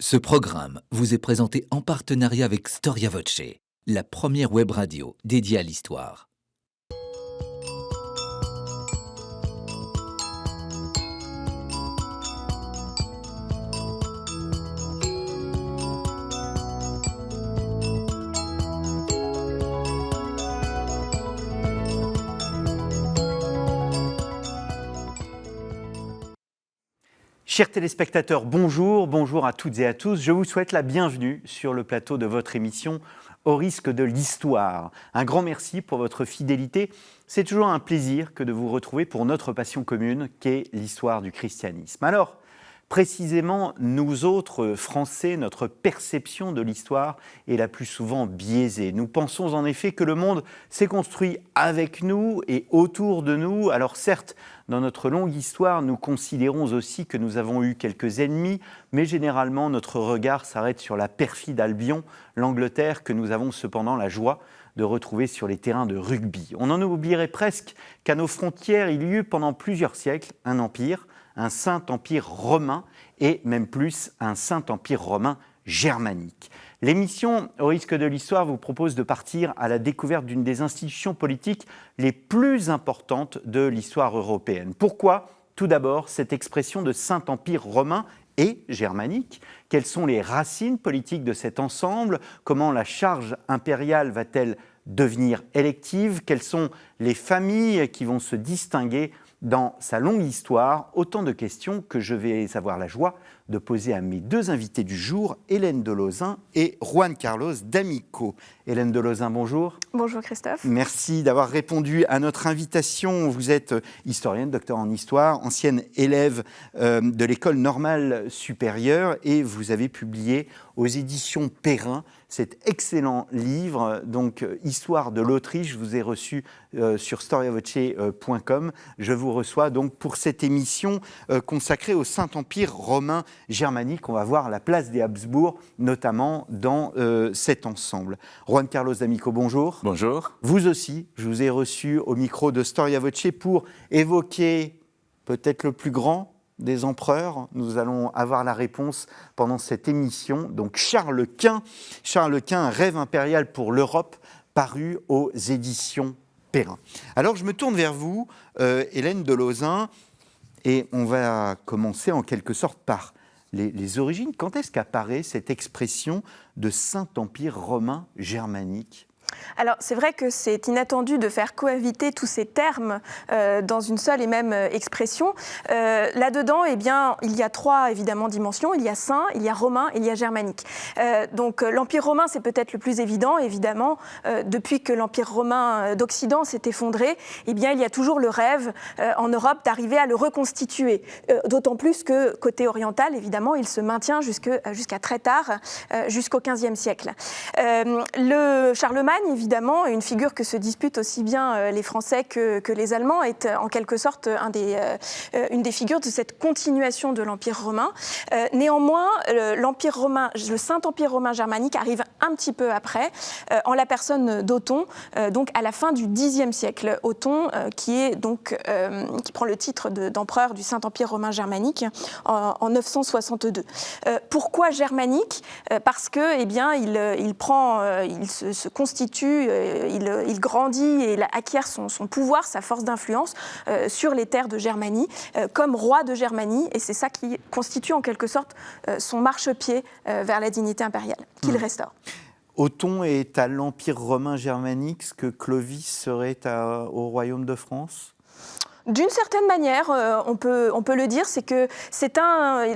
Ce programme vous est présenté en partenariat avec Storia Voce, la première web radio dédiée à l'histoire. Chers téléspectateurs, bonjour à toutes et à tous. Je vous souhaite la bienvenue sur le plateau de votre émission Au risque de l'histoire. Un grand merci pour votre fidélité. C'est toujours un plaisir que de vous retrouver pour notre passion commune qu'est l'histoire du christianisme. Alors, précisément, nous autres Français, notre perception de l'histoire est la plus souvent biaisée. Nous pensons en effet que le monde s'est construit avec nous et autour de nous. Alors certes, dans notre longue histoire, nous considérons aussi que nous avons eu quelques ennemis, mais généralement notre regard s'arrête sur la perfide Albion, l'Angleterre, que nous avons cependant la joie de retrouver sur les terrains de rugby. On en oublierait presque qu'à nos frontières, il y eut pendant plusieurs siècles un empire, un Saint-Empire romain et même plus un Saint-Empire romain germanique. L'émission Au risque de l'histoire vous propose de partir à la découverte d'une des institutions politiques les plus importantes de l'histoire européenne. Pourquoi, tout d'abord, cette expression de Saint-Empire romain et germanique? Quelles sont les racines politiques de cet ensemble? Comment la charge impériale va-t-elle devenir élective? Quelles sont les familles qui vont se distinguer dans sa longue histoire? Autant de questions que je vais avoir la joie de poser à mes deux invités du jour, Hélène Delozin et Juan Carlos D'Amico. Hélène Delozin, bonjour. Bonjour Christophe. Merci d'avoir répondu à notre invitation. Vous êtes historienne, docteur en histoire, ancienne élève de l'École normale supérieure et vous avez publié aux éditions Perrin cet excellent livre, donc Histoire de l'Autriche. Je vous ai reçu sur storiavoce.com. Je vous reçois donc pour cette émission consacrée au Saint-Empire romain germanique. On va voir la place des Habsbourg, notamment dans cet ensemble. Juan Carlos D'Amico, bonjour. Bonjour. Vous aussi, je vous ai reçu au micro de Storia Voce pour évoquer peut-être le plus grand des empereurs. Nous allons avoir la réponse pendant cette émission. Donc Charles Quint, Rêve impérial pour l'Europe, paru aux éditions Perrin. Alors je me tourne vers vous, Hélène Delozin, et on va commencer en quelque sorte par les origines. Quand est-ce qu'apparaît cette expression de Saint-Empire romain germanique ? Alors, c'est vrai que c'est inattendu de faire cohabiter tous ces termes dans une seule et même expression. Là-dedans, eh bien, il y a trois, évidemment, dimensions. Il y a saint, il y a romain et il y a germanique. Donc, l'Empire romain, c'est peut-être le plus évident, évidemment. Depuis que l'Empire romain d'Occident s'est effondré, eh bien, il y a toujours le rêve en Europe d'arriver à le reconstituer. D'autant plus que, côté oriental, évidemment, il se maintient jusqu'à très tard, jusqu'au XVe siècle. Le Charlemagne, évidemment, une figure que se disputent aussi bien les Français que les Allemands, est en quelque sorte une des figures de cette continuation de l'Empire romain. Néanmoins, l'Empire romain, le Saint-Empire romain germanique arrive un petit peu après, en la personne d'Othon, donc à la fin du Xe siècle. Othon, qui prend le titre d'empereur du Saint-Empire romain germanique en 962. Pourquoi germanique ? Parce que, eh bien, il se constitue, il grandit et il acquiert son pouvoir, sa force d'influence sur les terres de Germanie comme roi de Germanie, et c'est ça qui constitue en quelque sorte son marchepied vers la dignité impériale qu'il restaure. Othon est à l'Empire romain germanique ce que Clovis serait au royaume de France ? D'une certaine manière, on peut le dire, c'est que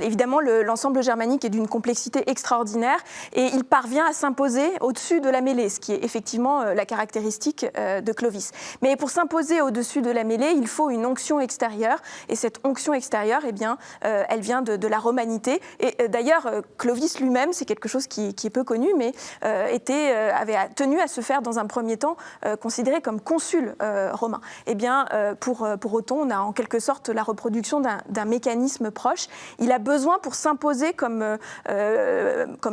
évidemment, l'ensemble germanique est d'une complexité extraordinaire et il parvient à s'imposer au-dessus de la mêlée, ce qui est effectivement la caractéristique de Clovis. Mais pour s'imposer au-dessus de la mêlée, il faut une onction extérieure, et cette onction extérieure, eh bien, elle vient de la romanité. Et d'ailleurs, Clovis lui-même, c'est quelque chose qui est peu connu, mais avait tenu à se faire dans un premier temps considéré comme consul romain. Eh bien, pour Othon, on a en quelque sorte la reproduction d'un mécanisme proche. Il a besoin, pour s'imposer comme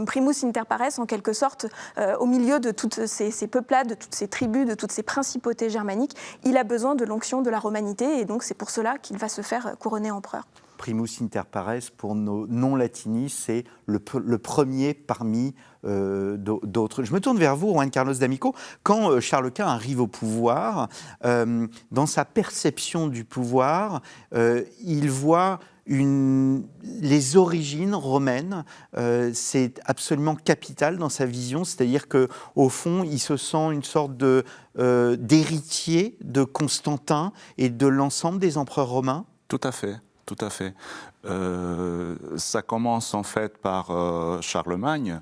primus inter pares, en quelque sorte, au milieu de toutes ces peuplades, de toutes ces tribus, de toutes ces principautés germaniques, il a besoin de l'onction de la romanité, et donc c'est pour cela qu'il va se faire couronner empereur. primus inter pares pour nos non-latinistes, c'est le premier parmi d'autres. Je me tourne vers vous, Juan Carlos D'Amico. Quand Charles Quint arrive au pouvoir, dans sa perception du pouvoir, il voit les origines romaines, c'est absolument capital dans sa vision, c'est-à-dire qu'au fond, il se sent une sorte d'héritier de Constantin et de l'ensemble des empereurs romains. Tout à fait, tout à fait. Ça commence en fait par Charlemagne,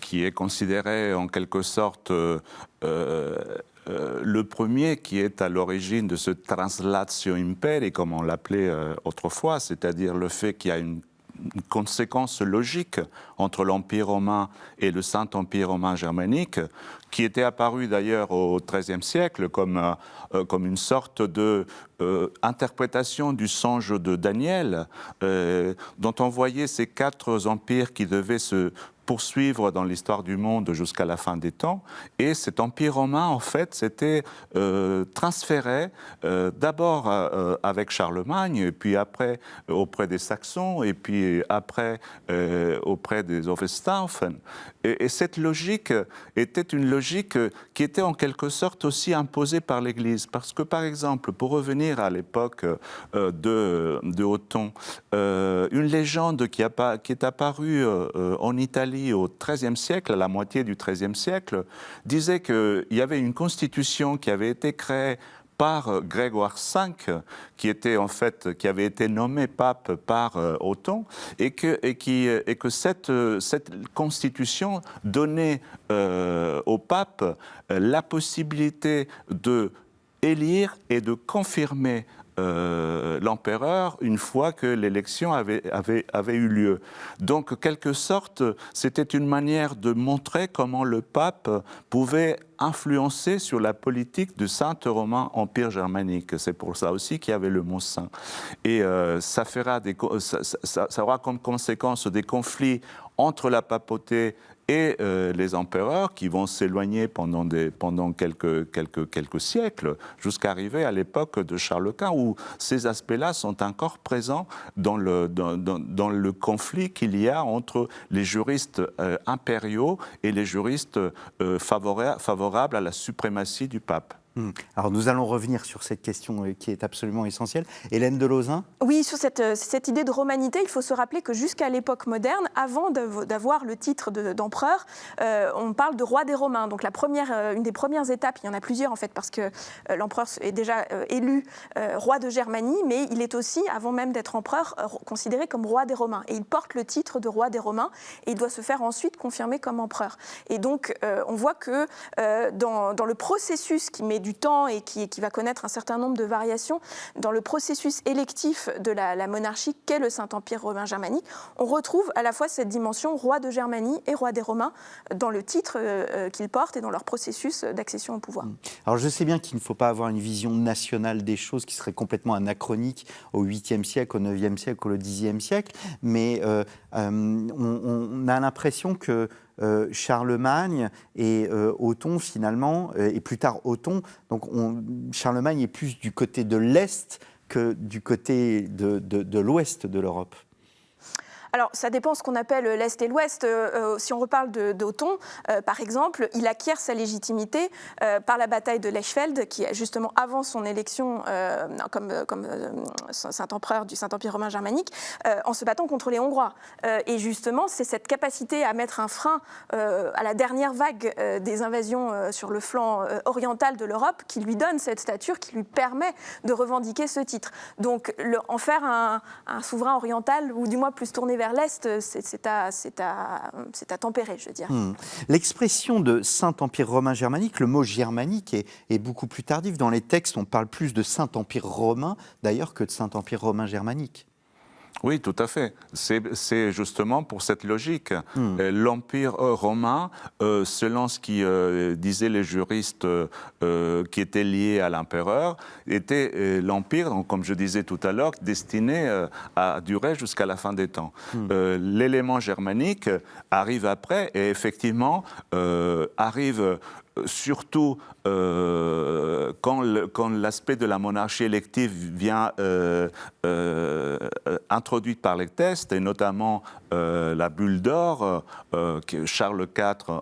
qui est considéré en quelque sorte le premier qui est à l'origine de ce translatio imperi, comme on l'appelait autrefois, c'est-à-dire le fait qu'il y a une conséquence logique entre l'Empire romain et le Saint-Empire romain germanique, qui était apparu d'ailleurs au XIIIe siècle comme une sorte de interprétation du songe de Daniel, dont on voyait ces 4 empires qui devaient se poursuivre dans l'histoire du monde jusqu'à la fin des temps. Et cet empire romain, en fait, s'était transféré d'abord avec Charlemagne, et puis après auprès des Saxons, et puis après auprès des Hohenstaufen. Et cette logique était une logique qui était en quelque sorte aussi imposée par l'Église. Parce que, par exemple, pour revenir à l'époque de Othon, une légende qui est apparue en Italie au XIIIe siècle, à la moitié du XIIIe siècle, disait qu'il y avait une constitution qui avait été créée par Grégoire V, qui avait été nommé pape par Othon, et que cette constitution donnait au pape la possibilité de élire et de confirmer l'empereur une fois que l'élection avait eu lieu. Donc, en quelque sorte, c'était une manière de montrer comment le pape pouvait influencer sur la politique du Saint-Romain Empire germanique. C'est pour ça aussi qu'il y avait le mot saint. Et ça aura comme conséquence des conflits entre la papauté et les empereurs qui vont s'éloigner pendant quelques siècles, jusqu'à arriver à l'époque de Charles Quint, où ces aspects-là sont encore présents dans le conflit qu'il y a entre les juristes impériaux et les juristes favorables à la suprématie du pape. Alors nous allons revenir sur cette question qui est absolument essentielle. Hélène de Lauzun ? Oui, sur cette idée de romanité, il faut se rappeler que jusqu'à l'époque moderne, avant d'avoir le titre d'empereur, on parle de roi des Romains. Donc une des premières étapes, il y en a plusieurs en fait, parce que l'empereur est déjà élu roi de Germanie, mais il est aussi, avant même d'être empereur, considéré comme roi des Romains. Et il porte le titre de roi des Romains, et il doit se faire ensuite confirmer comme empereur. Et donc, on voit que dans le processus qui met du temps et qui va connaître un certain nombre de variations, dans le processus électif de la monarchie qu'est le Saint-Empire romain germanique, on retrouve à la fois cette dimension roi de Germanie et roi des Romains dans le titre qu'ils portent et dans leur processus d'accession au pouvoir. Alors je sais bien qu'il ne faut pas avoir une vision nationale des choses qui serait complètement anachronique au 8e siècle, au 9e siècle ou au 10e siècle, mais on a l'impression que Charlemagne et Othon finalement, et plus tard Othon, donc Charlemagne est plus du côté de l'Est que du côté de l'Ouest de l'Europe. Alors, ça dépend ce qu'on appelle l'Est et l'Ouest. Si on reparle d'Othon, par exemple, il acquiert sa légitimité par la bataille de Lechfeld, qui est justement avant son élection comme Saint-Empereur du Saint-Empire romain germanique, en se battant contre les Hongrois. Et justement, c'est cette capacité à mettre un frein à la dernière vague des invasions sur le flanc oriental de l'Europe qui lui donne cette stature, qui lui permet de revendiquer ce titre. Donc, en faire un souverain oriental, ou du moins plus tourné vers l'Est, c'est à tempérer, je veux dire. L'expression de Saint-Empire romain germanique, le mot germanique est beaucoup plus tardif. Dans les textes, on parle plus de Saint-Empire romain, d'ailleurs, que de Saint-Empire romain germanique. Oui, tout à fait. C'est justement pour cette logique. L'Empire romain, selon ce qui disaient les juristes qui étaient liés à l'empereur, était l'Empire, donc, comme je disais tout à l'heure, destiné à durer jusqu'à la fin des temps. L'élément germanique arrive après et effectivement arrive surtout quand l'aspect de la monarchie élective vient introduite par les textes, et notamment la bulle d'or que Charles IV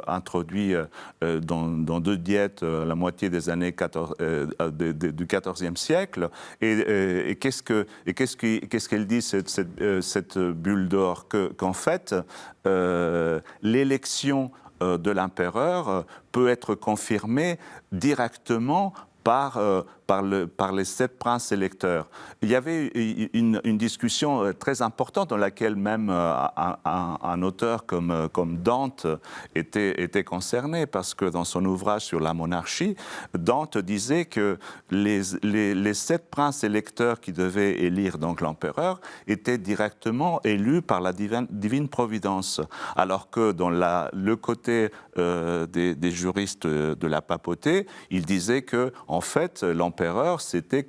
introduit dans deux diètes la moitié des années du XIVe siècle. Et qu'est-ce qu'elle dit, cette bulle d'or? Qu'en fait, l'élection de l'empereur peut être confirmée directement par les 7 princes électeurs. Il y avait une discussion très importante dans laquelle même un auteur comme Dante était concerné, parce que dans son ouvrage sur la monarchie, Dante disait que les 7 princes électeurs qui devaient élire donc l'empereur étaient directement élus par la divine providence, alors que dans le côté des juristes de la papauté, ils disaient que en fait l'empereur, c'était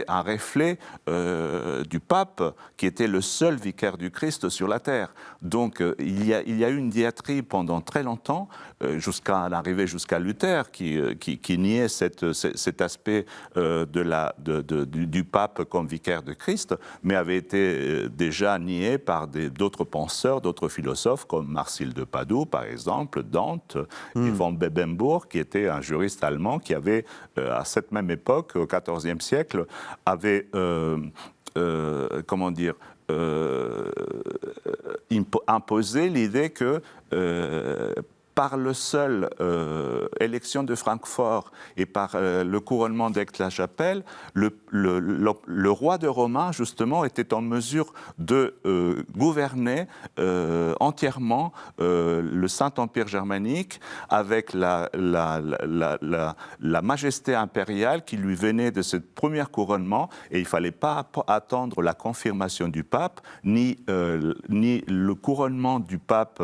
un reflet du pape, qui était le seul vicaire du Christ sur la terre. Donc il y a eu une diatribe pendant très longtemps, jusqu'à l'arrivée jusqu'à Luther, qui niait cet aspect du pape comme vicaire de Christ, mais avait été déjà nié par d'autres penseurs, d'autres philosophes, comme Marcille de Padoue, par exemple, Dante, et von Bebembourg, qui était un juriste allemand qui avait, à cette même époque, au XIVe siècle, avait, imposé l'idée que par le seul élection de Francfort et par le couronnement d'Aix-la-Chapelle, le roi de Romain, justement, était en mesure de gouverner entièrement le Saint-Empire germanique, avec la majesté impériale qui lui venait de ce premier couronnement, et il ne fallait pas attendre la confirmation du pape, ni le couronnement du pape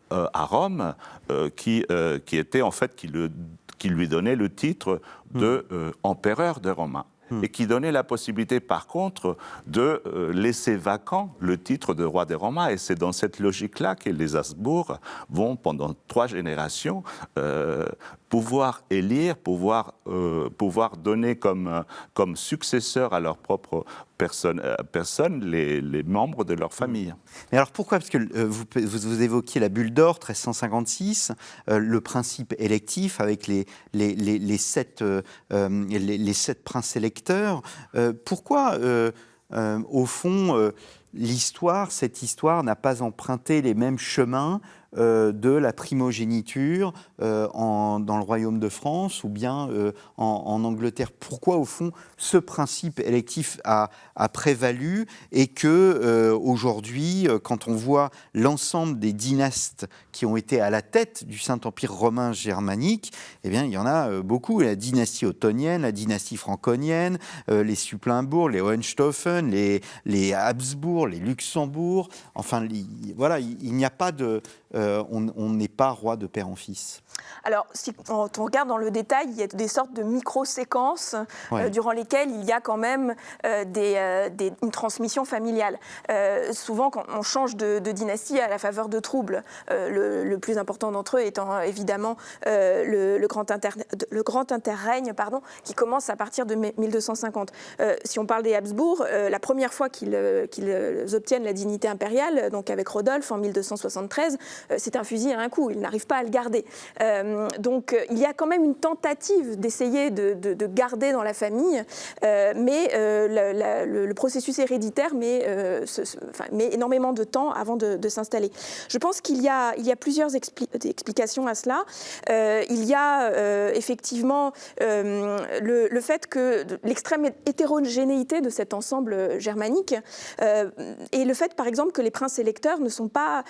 à Rome, qui était en fait, qui lui donnait le titre de empereur des Romains, et qui donnait la possibilité, par contre, de laisser vacant le titre de roi des Romains. Et c'est dans cette logique-là que les Habsbourg vont, pendant 3 générations, pouvoir élire, pouvoir donner comme successeurs à leur propre personne les membres de leur famille. Mais alors pourquoi? Parce que vous évoquiez la bulle d'or, 1356, le principe électif avec les 7 princes électeurs. Pourquoi, au fond, cette histoire n'a pas emprunté les mêmes chemins de la primogéniture dans le royaume de France ou bien en Angleterre? Pourquoi, au fond, ce principe électif a prévalu, et que aujourd'hui, quand on voit l'ensemble des dynastes qui ont été à la tête du Saint-Empire romain germanique, eh bien, il y en a beaucoup. La dynastie ottonienne, la dynastie franconienne, les Supplinbourg, les Hohenstaufen, les Habsbourg, les Luxembourg. Enfin, voilà, il n'y a pas de... on n'est pas roi de père en fils. Alors, quand on regarde dans le détail, il y a des sortes de micro-séquences durant lesquelles il y a quand même une transmission familiale. Souvent, quand on change de dynastie à la faveur de troubles, le plus important d'entre eux étant évidemment le grand interrègne, qui commence à partir de 1250. Si on parle des Habsbourg, la première fois qu'ils obtiennent la dignité impériale, donc avec Rodolphe en 1273, c'est un fusil à un coup, ils n'arrivent pas à le garder. Donc il y a quand même une tentative d'essayer de garder dans la famille, mais le processus héréditaire met énormément de temps avant de s'installer. Je pense qu'il y a plusieurs explications à cela. Il y a effectivement le fait que l'extrême hétérogénéité de cet ensemble germanique, et le fait par exemple que les princes électeurs ne sont pas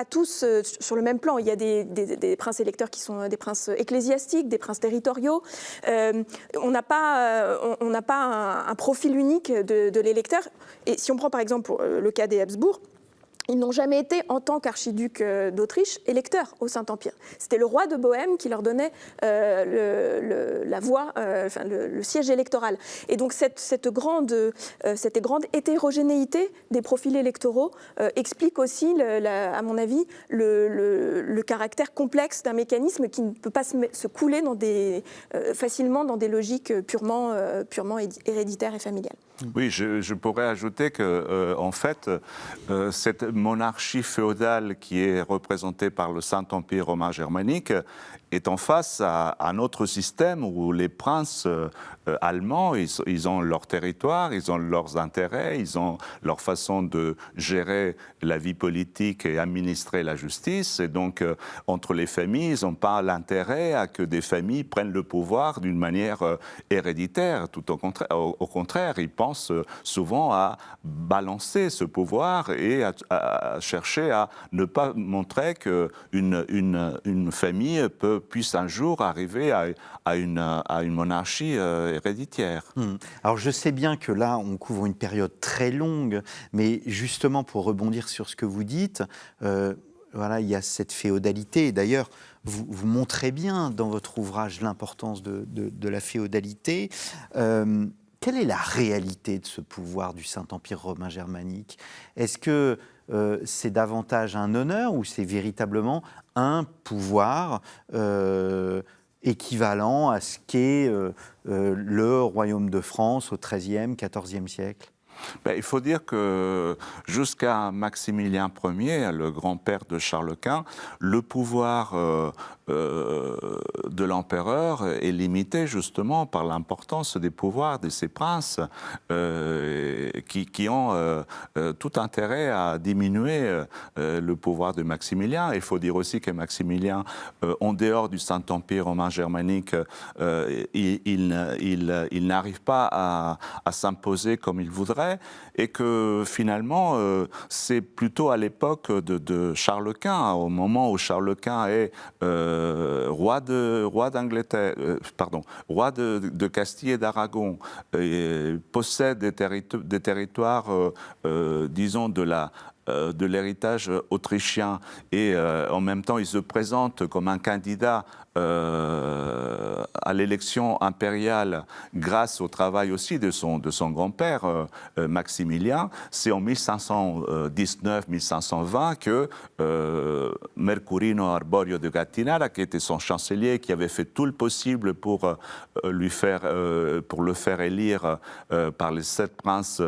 tous sur le même plan. Il y a des princes électeurs qui sont des princes ecclésiastiques, des princes territoriaux. On n'a pas un profil unique de l'électeur. Et si on prend par exemple le cas des Habsbourg, ils n'ont jamais été, en tant qu'archiducs d'Autriche, électeurs au Saint-Empire. C'était le roi de Bohême qui leur donnait la voix, le siège électoral. Et donc cette grande hétérogénéité des profils électoraux explique aussi, à mon avis, le caractère complexe d'un mécanisme qui ne peut pas se couler facilement dans des logiques purement héréditaires et familiales. Oui, je pourrais ajouter que, en fait, cette monarchie féodale qui est représentée par le Saint-Empire romain germanique est en face à un autre système où les princes allemands, ils ont leur territoire, ils ont leurs intérêts, ils ont leur façon de gérer la vie politique et administrer la justice. Et donc, entre les familles, ils n'ont pas l'intérêt à que des familles prennent le pouvoir d'une manière héréditaire. Tout au contraire, ils pensent souvent à balancer ce pouvoir et à chercher à ne pas montrer qu'une famille puisse un jour arriver à une monarchie héréditaire. Alors je sais bien que là, on couvre une période très longue, mais justement pour rebondir sur ce que vous dites, voilà, il y a cette féodalité. Et d'ailleurs, vous montrez bien dans votre ouvrage l'importance de la féodalité. Quelle est la réalité de ce pouvoir du Saint-Empire romain germanique ? Est-ce que c'est davantage un honneur ou c'est véritablement un pouvoir équivalent à ce qu'est le royaume de France au XIIIe, XIVe siècle ? Il faut dire que jusqu'à Maximilien Ier, le grand-père de Charles Quint, le pouvoir de l'empereur est limité justement par l'importance des pouvoirs de ces princes qui ont tout intérêt à diminuer le pouvoir de Maximilien. Il faut dire aussi que Maximilien, en dehors du Saint-Empire romain germanique, il n'arrive pas à s'imposer comme il voudrait, et que finalement, c'est plutôt à l'époque de Charles Quint, au moment où Charles Quint est roi d'Angleterre, roi de Castille et d'Aragon, possède des territoires, disons, de l'héritage autrichien, et en même temps il se présente comme un candidat à l'élection impériale grâce au travail aussi de son grand-père Maximilien. C'est en 1519-1520 que Mercurino Arborio de Gattinara, qui était son chancelier, qui avait fait tout le possible pour le faire élire par les 7 princes,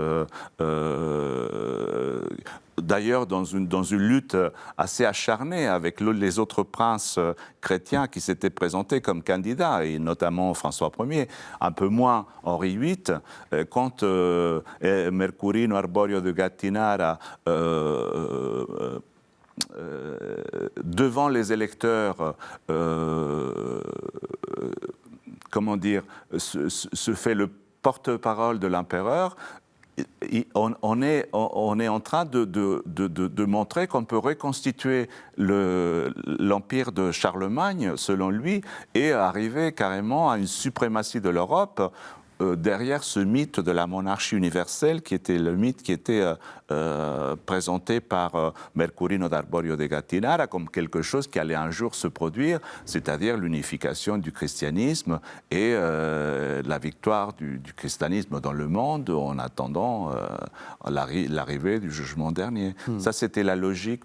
d'ailleurs dans une lutte assez acharnée avec les autres princes chrétiens qui s'étaient présentés comme candidats, et notamment François Ier, un peu moins Henri VIII, quand Mercurino Arborio de Gattinara, devant les électeurs, se fait le porte-parole de l'empereur. On est en train de montrer qu'on peut reconstituer l'empire de Charlemagne, selon lui, et arriver carrément à une suprématie de l'Europe derrière ce mythe de la monarchie universelle, qui était le mythe qui était présenté par Mercurino d'Arborio de Gattinara comme quelque chose qui allait un jour se produire, c'est-à-dire l'unification du christianisme et la victoire du christianisme dans le monde en attendant l'arrivée du jugement dernier. Ça, c'était la logique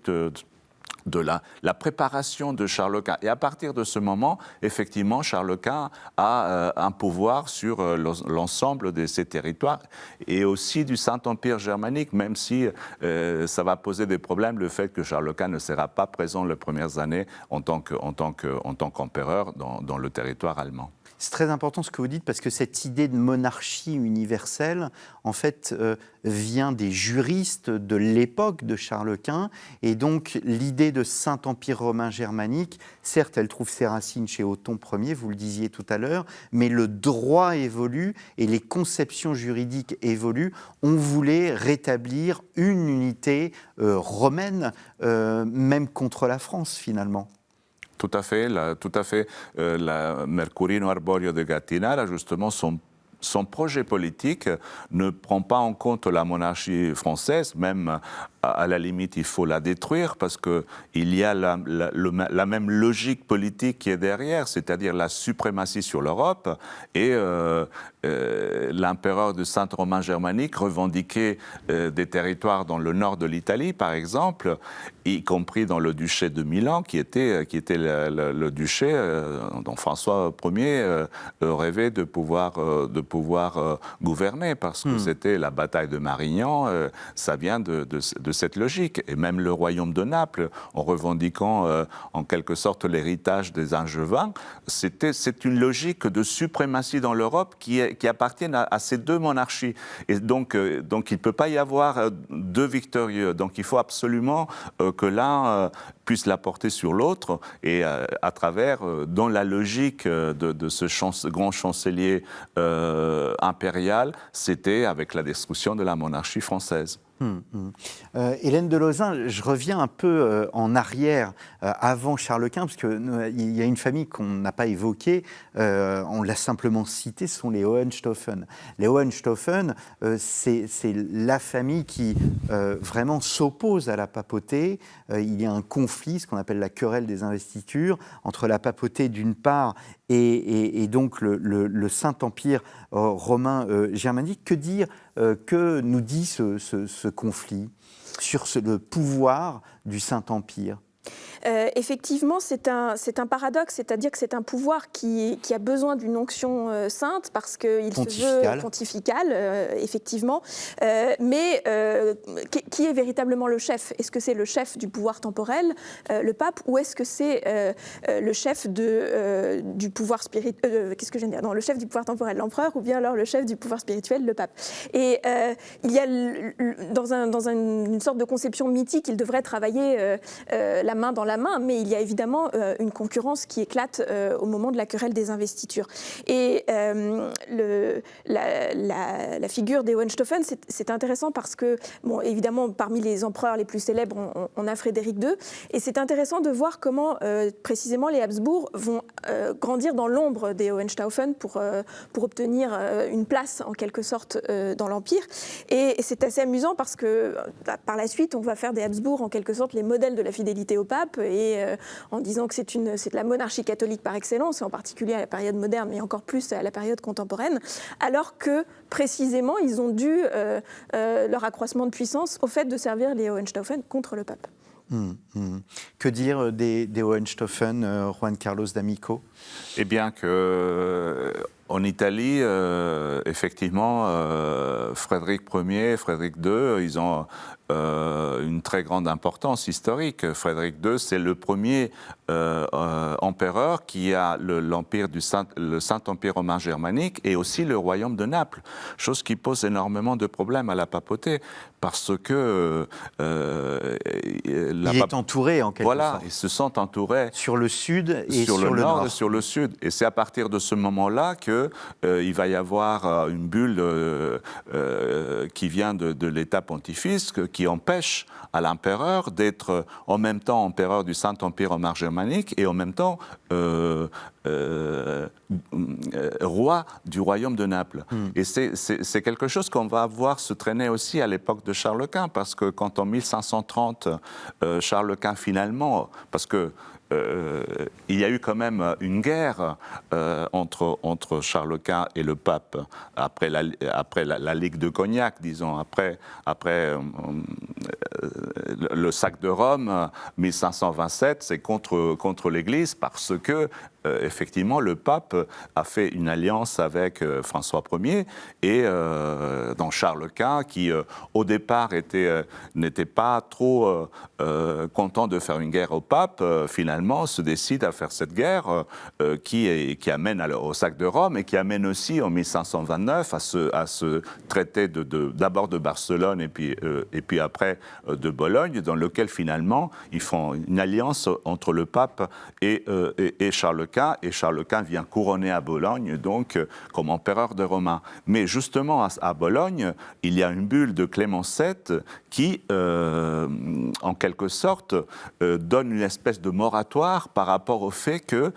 de la préparation de Charles Quint. Et à partir de ce moment, effectivement, Charles Quint a un pouvoir sur l'ensemble de ces territoires et aussi du Saint-Empire germanique, même si ça va poser des problèmes, le fait que Charles Quint ne sera pas présent les premières années en tant qu'empereur dans le territoire allemand. C'est très important ce que vous dites, parce que cette idée de monarchie universelle, en fait, vient des juristes de l'époque de Charles Quint. Et donc, l'idée de Saint-Empire romain germanique, certes, elle trouve ses racines chez Othon Ier, vous le disiez tout à l'heure, mais le droit évolue et les conceptions juridiques évoluent. On voulait rétablir une unité romaine, même contre la France, finalement. Tout à fait. Mercurino Arborio de Gattinara, justement, son son projet politique ne prend pas en compte la monarchie française, même à la limite il faut la détruire parce qu'il y a la même logique politique qui est derrière, c'est-à-dire la suprématie sur l'Europe et l'empereur de Sainte-Romain germanique revendiquait des territoires dans le nord de l'Italie par exemple, y compris dans le duché de Milan qui était le duché dont François Ier rêvait de pouvoir gouverner parce que c'était la bataille de Marignan, ça vient de cette logique. Et même le royaume de Naples, en revendiquant en quelque sorte l'héritage des Angevins, c'est une logique de suprématie dans l'Europe qui appartient à ces deux monarchies. Et donc il ne peut pas y avoir deux victorieux. Donc il faut absolument que l'un puisse la porter sur l'autre et à travers, dans la logique de ce grand chancelier impérial, c'était avec la destruction de la monarchie française. Hélène de Lauzun, je reviens un peu en arrière, avant Charles Quint, parce qu'il y a une famille qu'on n'a pas évoquée, on l'a simplement citée, ce sont les Hohenstaufen. Les Hohenstaufen, c'est la famille qui vraiment s'oppose à la papauté. Il y a un conflit, ce qu'on appelle la querelle des investitures, entre la papauté d'une part et donc le Saint-Empire romain germanique. Que dire, que nous dit ce conflit sur le pouvoir du Saint-Empire ? Effectivement, c'est un paradoxe, c'est-à-dire que c'est un pouvoir qui a besoin d'une onction sainte parce qu'il se veut pontifical, effectivement, mais qui est véritablement le chef ? Est-ce que c'est le chef du pouvoir temporel, le pape, ou est-ce que c'est le chef du pouvoir spirituel, le chef du pouvoir temporel, l'empereur, ou bien alors le chef du pouvoir spirituel, le pape ? Et il y a dans une sorte de conception mythique, il devrait travailler la main dans la main, mais il y a évidemment une concurrence qui éclate au moment de la querelle des investitures. Et la figure des Hohenstaufen, c'est intéressant parce que, bon, évidemment, parmi les empereurs les plus célèbres, on a Frédéric II, et c'est intéressant de voir comment, précisément, les Habsbourg vont grandir dans l'ombre des Hohenstaufen pour obtenir une place, en quelque sorte, dans l'Empire. Et c'est assez amusant parce que, par la suite, on va faire des Habsbourg, en quelque sorte, les modèles de la fidélité au pape, et en disant que c'est de la monarchie catholique par excellence, et en particulier à la période moderne, mais encore plus à la période contemporaine, alors que précisément ils ont dû leur accroissement de puissance au fait de servir les Hohenstaufen contre le pape. Que dire des Hohenstaufen, Juan Carlos D'Amico ? Eh bien en Italie, effectivement, Frédéric Ier et Frédéric II, ils ont une très grande importance historique. Frédéric II, c'est le premier empereur qui a le Saint-Empire romain germanique et aussi le royaume de Naples, chose qui pose énormément de problèmes à la papauté, parce que il est entouré en quelque sorte. Voilà, ils se sont entourés sur le sud et sur le nord nord. et sur le sud. Et c'est à partir de ce moment-là que il va y avoir une bulle qui vient de l'État pontifice qui empêche à l'empereur d'être en même temps empereur du Saint-Empire romain germanique et en même temps roi du royaume de Naples. Et c'est quelque chose qu'on va voir se traîner aussi à l'époque de Charles Quint, parce que quand en 1530, Charles Quint finalement, parce que il y a eu quand même une guerre entre Charles Quint et le pape après la Ligue de Cognac, disons, après le sac de Rome, 1527, c'est contre l'Église, parce que effectivement, le pape a fait une alliance avec François Ier et dans Charles Quint, qui au départ n'était pas trop content de faire une guerre au pape, finalement se décide à faire cette guerre qui amène au sac de Rome et qui amène aussi en 1529 à ce traité d'abord de Barcelone et puis après de Bologne, dans lequel finalement ils font une alliance entre le pape et Charles Quint. Et Charles Quint vient couronner à Bologne, donc, comme empereur de Romains. Mais justement, à Bologne, il y a une bulle de Clément VII qui, en quelque sorte, donne une espèce de moratoire par rapport au fait que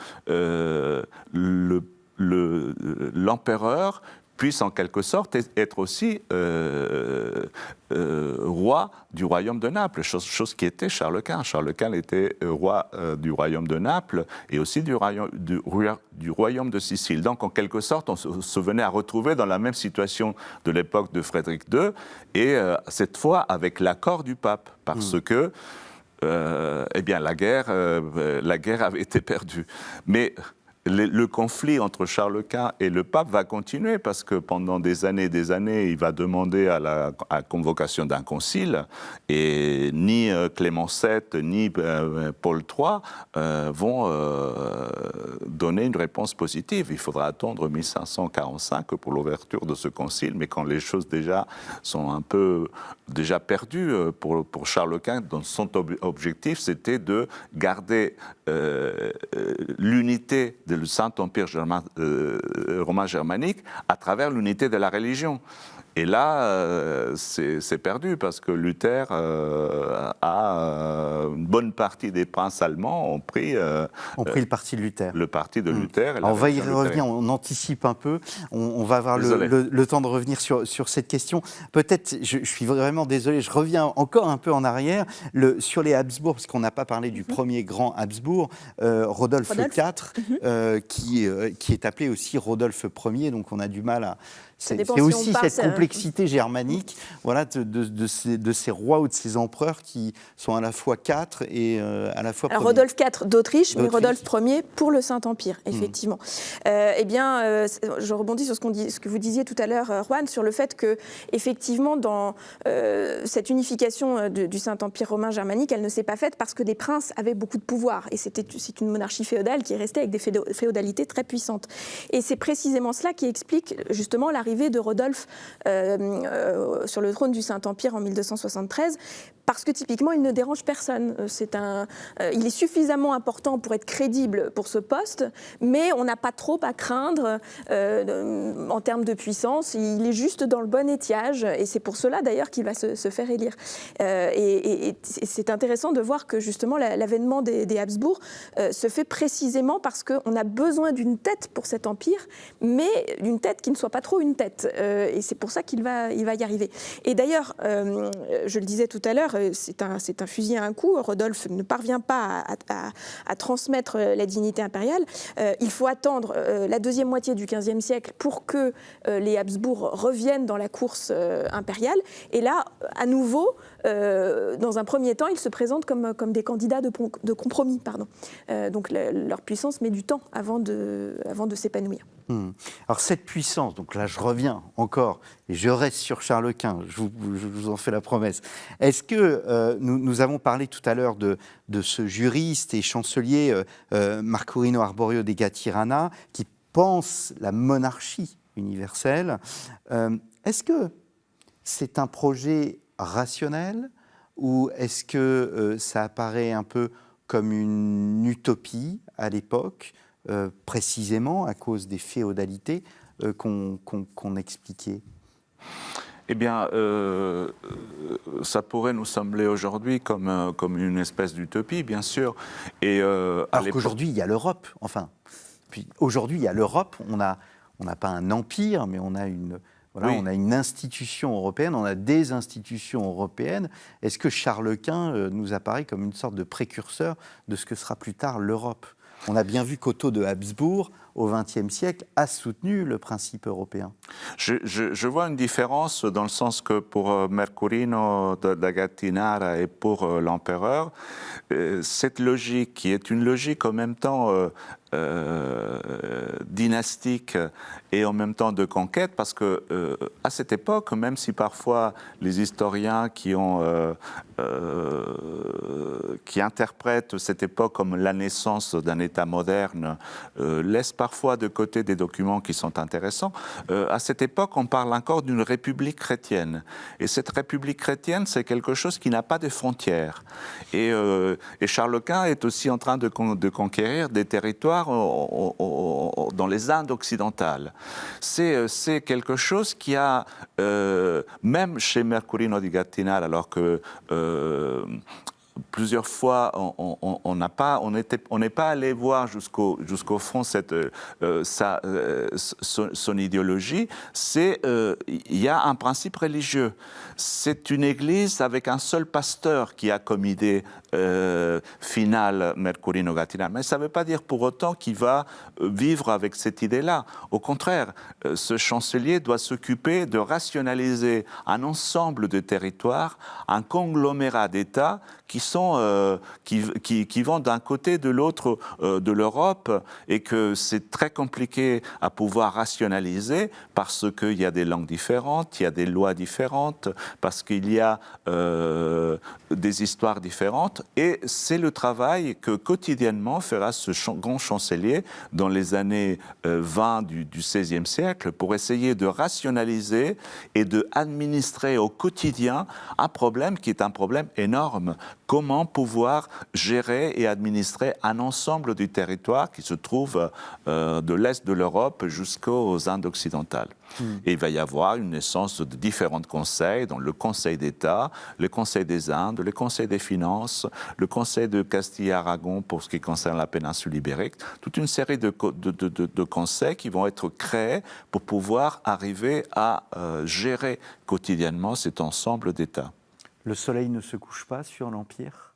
l'empereur puisse en quelque sorte être aussi roi du royaume de Naples, chose qui était Charles Quint. Charles Quint était roi du royaume de Naples et aussi du royaume de Sicile. Donc en quelque sorte, on se venait à retrouver dans la même situation de l'époque de Frédéric II, et cette fois avec l'accord du pape, parce que eh bien, la guerre avait été perdue. Mais le conflit entre Charles Quint et le pape va continuer, parce que pendant des années, il va demander à la convocation d'un concile, et ni Clément VII ni Paul III vont donner une réponse positive. Il faudra attendre 1545 pour l'ouverture de ce concile, mais quand les choses déjà sont un peu perdues pour Charles Quint, dont son objectif c'était de garder l'unité du Saint-Empire romain germanique à travers l'unité de la religion. Et là, c'est perdu, parce que Luther une bonne partie des princes allemands ont pris le parti de Luther. Le parti de Luther. On va y revenir, on anticipe un peu. On va avoir le temps de revenir sur cette question. Peut-être, je suis vraiment désolé, je reviens encore un peu en arrière sur les Habsbourg, parce qu'on n'a pas parlé du premier grand Habsbourg, Rodolphe IV, qui est appelé aussi Rodolphe Ier, donc on a du mal à... C'est aussi cette complexité germanique, voilà, de ces rois ou de ces empereurs qui sont à la fois quatre et à la fois... Alors, Rodolphe IV d'Autriche, mais Rodolphe Ier pour le Saint-Empire, effectivement. Eh bien, je rebondis sur ce que vous disiez tout à l'heure, Juan, sur le fait que, effectivement, dans cette unification du Saint-Empire romain germanique, elle ne s'est pas faite parce que des princes avaient beaucoup de pouvoir. Et c'est une monarchie féodale qui est restée avec des féodalités très puissantes. Et c'est précisément cela qui explique, justement, l'arrivée de Rodolphe sur le trône du Saint-Empire en 1273, parce que typiquement il ne dérange personne. Il est suffisamment important pour être crédible pour ce poste, mais on n'a pas trop à craindre en termes de puissance. Il est juste dans le bon étiage, et c'est pour cela d'ailleurs qu'il va se faire élire. Et c'est intéressant de voir que justement l'avènement des Habsbourg se fait précisément parce qu'on a besoin d'une tête pour cet empire, mais d'une tête qui ne soit pas trop une tête. Et c'est pour ça qu'il va y arriver. Et d'ailleurs, je le disais tout à l'heure, c'est un fusil à un coup. Rodolphe ne parvient pas à transmettre la dignité impériale. Il faut attendre la deuxième moitié du XVe siècle pour que les Habsbourg reviennent dans la course impériale. Et là, à nouveau, dans un premier temps, ils se présentent comme des candidats de compromis. Donc leur puissance met du temps avant de s'épanouir. Alors cette puissance, donc là je reviens encore, et je reste sur Charles Quint, je vous en fais la promesse. Est-ce que nous avons parlé tout à l'heure de ce juriste et chancelier Marcorino Arborio de Gattirana, qui pense la monarchie universelle. Est-ce que c'est un projet rationnel, ou est-ce que ça apparaît un peu comme une utopie à l'époque, précisément à cause des féodalités qu'on expliquait? Eh bien, ça pourrait nous sembler aujourd'hui comme une espèce d'utopie, bien sûr. Et, alors qu'aujourd'hui, il y a l'Europe. Enfin, puis aujourd'hui, il y a l'Europe. On n'a pas un empire, mais on a une... Voilà, oui. On a une institution européenne, on a des institutions européennes. Est-ce que Charles Quint nous apparaît comme une sorte de précurseur de ce que sera plus tard l'Europe? On a bien vu qu'Otto de Habsbourg, au XXe siècle, a soutenu le principe européen. Je vois une différence dans le sens que pour Mercurino da Gattinara et pour l'empereur, cette logique qui est une logique en même temps dynastique et en même temps de conquête, parce que à cette époque, même si parfois les historiens qui interprètent cette époque comme la naissance d'un État moderne laissent parfois de côté des documents qui sont intéressants, à cette époque on parle encore d'une république chrétienne, et cette république chrétienne c'est quelque chose qui n'a pas de frontières, et Charles Quint est aussi en train de conquérir des territoires dans les Indes occidentales. C'est quelque chose qui a, même chez Mercurino di Gattinara, alors que plusieurs fois, on n'est pas allé voir jusqu'au fond son idéologie. Il y a un principe religieux. C'est une église avec un seul pasteur qui a comme idée finale Mercurino Gattinara. Mais ça ne veut pas dire pour autant qu'il va vivre avec cette idée-là. Au contraire, ce chancelier doit s'occuper de rationaliser un ensemble de territoires, un conglomérat d'États qui vont d'un côté de l'autre de l'Europe, et que c'est très compliqué à pouvoir rationaliser parce qu'il y a des langues différentes, il y a des lois différentes, parce qu'il y a des histoires différentes. Et c'est le travail que quotidiennement fera ce grand chancelier dans les années 20 du XVIe siècle pour essayer de rationaliser et de administrer au quotidien un problème qui est un problème énorme. Comment pouvoir gérer et administrer un ensemble du territoire qui se trouve de l'Est de l'Europe jusqu'aux Indes occidentales. Et il va y avoir une naissance de différents conseils, dont le Conseil d'État, le Conseil des Indes, le Conseil des Finances, le Conseil de Castille-Aragon pour ce qui concerne la péninsule ibérique, toute une série de conseils qui vont être créés pour pouvoir arriver à gérer quotidiennement cet ensemble d'États. Le soleil ne se couche pas sur l'Empire ?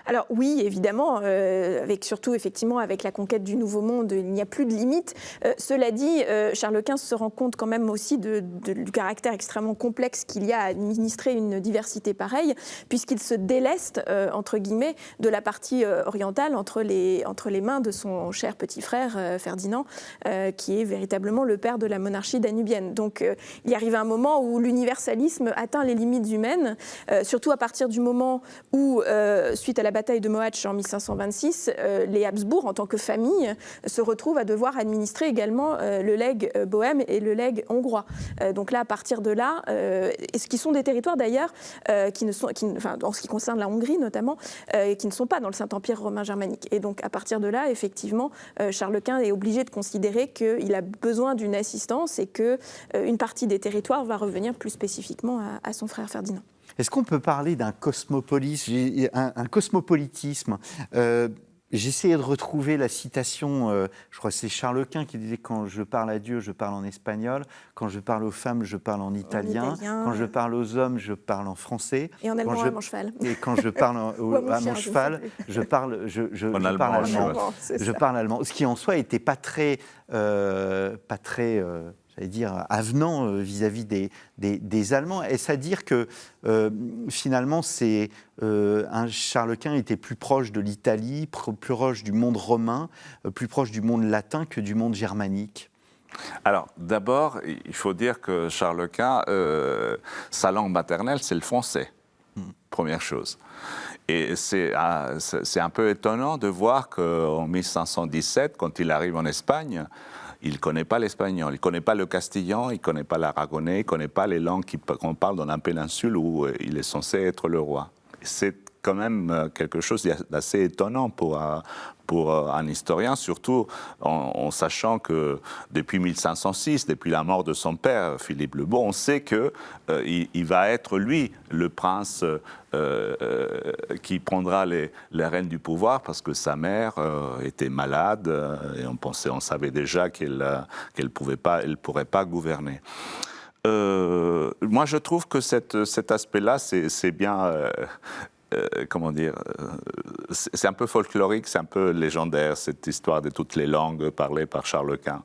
Alors oui, évidemment, surtout effectivement avec la conquête du Nouveau Monde, il n'y a plus de limite. Cela dit, Charles XV se rend compte quand même aussi du caractère extrêmement complexe qu'il y a à administrer une diversité pareille, puisqu'il se déleste, entre guillemets, de la partie orientale entre les mains de son cher petit frère Ferdinand, qui est véritablement le père de la monarchie danubienne. Donc il arrive un moment où l'universalisme atteint les limites humaines, surtout à partir du moment où, suite à la bataille de Mohács en 1526, les Habsbourg, en tant que famille, se retrouvent à devoir administrer également le legs bohème et le legs hongrois. Donc là, à partir de là, et ce qui sont des territoires d'ailleurs, en ce qui concerne la Hongrie notamment, qui ne sont pas dans le Saint-Empire romain germanique. Et donc à partir de là, effectivement, Charles Quint est obligé de considérer qu'il a besoin d'une assistance et qu'une partie des territoires va revenir plus spécifiquement à son frère Ferdinand. Est-ce qu'on peut parler d'un cosmopolitisme, J'essayais de retrouver la citation, je crois que c'est Charles Quint qui disait « Quand je parle à Dieu, je parle en espagnol. Quand je parle aux femmes, je parle en italien. Quand je parle aux hommes, je parle en français. Et en allemand à mon cheval. Et quand je parle à mon cheval, je parle allemand. Je parle allemand. Ce qui en soi n'était pas très j'allais dire, avenant vis-à-vis des Allemands. Est-ce à dire que finalement, Charles Quint était plus proche de l'Italie, plus proche du monde romain, plus proche du monde latin que du monde germanique ? Alors, d'abord, il faut dire que Charles Quint, sa langue maternelle, c'est le français, première chose. Et c'est un peu étonnant de voir qu'en 1517, quand il arrive en Espagne, il ne connaît pas l'espagnol, il ne connaît pas le castillan, il ne connaît pas l'aragonais, il ne connaît pas les langues qu'on parle dans la péninsule où il est censé être le roi. C'est quand même quelque chose d'assez étonnant pour un historien, surtout en sachant que depuis 1506, depuis la mort de son père, Philippe le Beau, on sait qu'il va être lui le prince qui prendra les rênes du pouvoir parce que sa mère était malade et on savait déjà qu'elle ne pourrait pas gouverner. Moi, je trouve que cet aspect-là, c'est bien... comment dire, c'est un peu folklorique, c'est un peu légendaire, cette histoire de toutes les langues parlées par Charles Quint.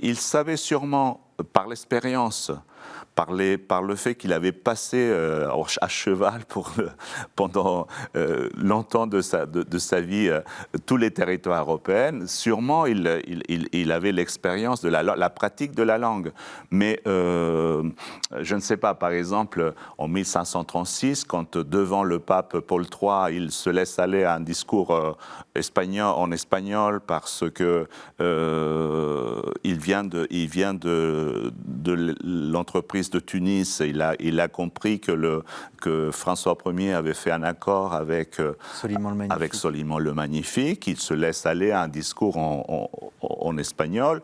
Il savait sûrement, par l'expérience, par le fait qu'il avait passé à cheval pendant longtemps de sa vie tous les territoires européens, sûrement il avait l'expérience de la pratique de la langue. Mais je ne sais pas, par exemple, en 1536, quand devant le pape Paul III, il se laisse aller à un discours en espagnol parce que il vient de l'entreprise de Tunis, il a compris que François Ier avait fait un accord avec Soliman le Magnifique. Il se laisse aller à un discours en espagnol.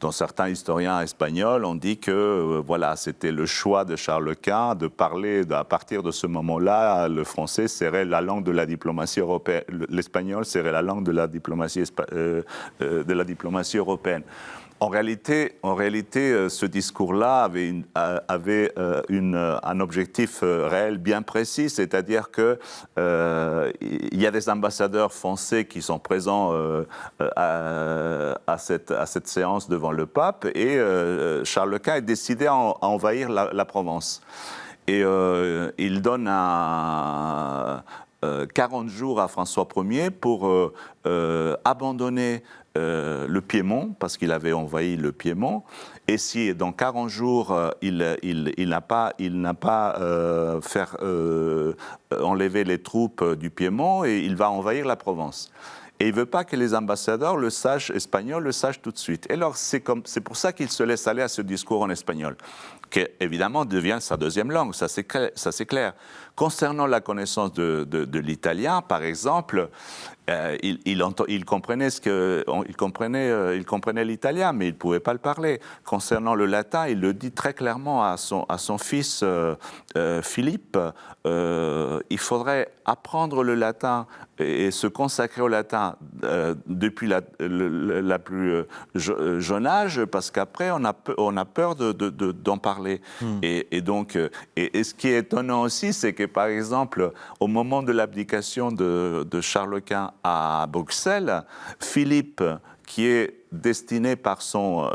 dont certains historiens espagnols ont dit que voilà, c'était le choix de Charles Quint de parler, à partir de ce moment-là, le français serait la langue de la diplomatie européenne, l'espagnol serait la langue de la diplomatie européenne. En réalité, ce discours-là avait un objectif réel bien précis, c'est-à-dire qu'il y a des ambassadeurs français qui sont présents à cette séance devant le pape, et Charles Quint est décidé à envahir la Provence. Et il donne 40 jours à François Ier pour abandonner le Piémont, parce qu'il avait envahi le Piémont, et si dans 40 jours il n'a pas fait enlever les troupes du Piémont, et il va envahir la Provence. Et il ne veut pas que les ambassadeurs espagnols le sachent tout de suite. Et alors c'est pour ça qu'il se laisse aller à ce discours en espagnol, qui évidemment devient sa deuxième langue, ça c'est clair. Concernant la connaissance de l'italien, par exemple, il comprenait l'italien, mais il ne pouvait pas le parler. Concernant le latin, il le dit très clairement à son fils Philippe. Il faudrait apprendre le latin et se consacrer au latin depuis la plus jeune âge, parce qu'après on a peur d'en parler. Et donc, ce qui est étonnant aussi, c'est que par exemple, au moment de l'abdication de Charles Quint à Bruxelles, Philippe, qui est destiné par son